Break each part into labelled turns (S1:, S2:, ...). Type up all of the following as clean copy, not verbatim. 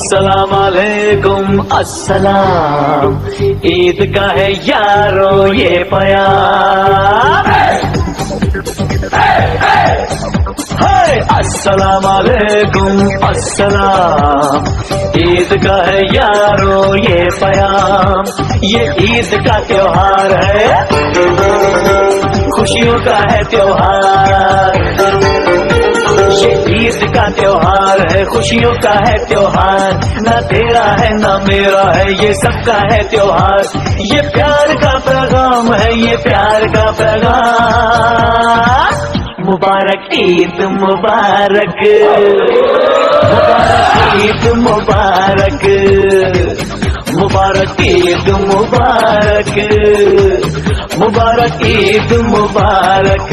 S1: अस्सलाम वालेकुम अस्सलाम, ईद का है यारो ये प्यार। अस्सलाम वालेकुम अस्सलाम, ईद का है यारो ये प्याम। ये ईद का त्योहार है, खुशियों का है त्योहार। ये ईद का त्योहार है, खुशियों का है त्योहार। ना तेरा है ना मेरा है, ये सबका है त्योहार। ये प्यार का पैगाम है, ये प्यार का पैगाम। मुबारक ईद मुबारक, मुबारक ईद मुबारक, मुबारक ईद मुबारक, मुबारक ईद मुबारक।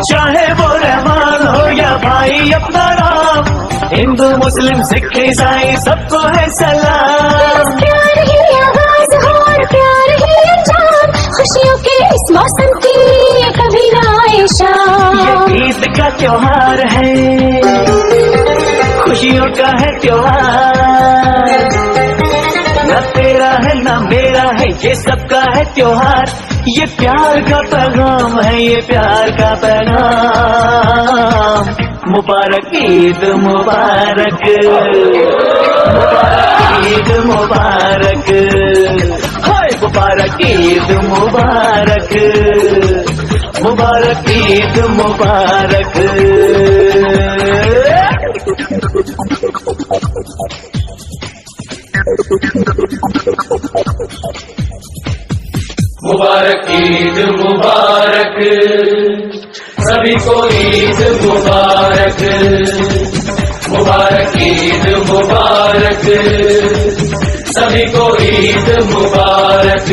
S1: चाहे वो रहमान हो या भाई अपना राम, हिंदू मुस्लिम सिख ईसाई सबको है सलाम।
S2: प्यार ही आवाज हो और प्यार ही अंजाम, खुशियों के इस मौसम की ये कभी ना आए शाम।
S1: ये ईद का त्योहार है, खुशियों का है त्योहार। ना तेरा है ना मेरा है, ये सबका है त्योहार। ये प्यार का पैगाम है, ये प्यार का पैगाम। मुबारक ईद मुबारक, मुबारक ईद मुबारक, हाय मुबारक ईद मुबारक, मुबारक ईद मुबारक।
S3: मुबारक ईद मुबारक, सभी को ईद मुबारक। मुबारक ईद मुबारक, सभी को ईद मुबारक।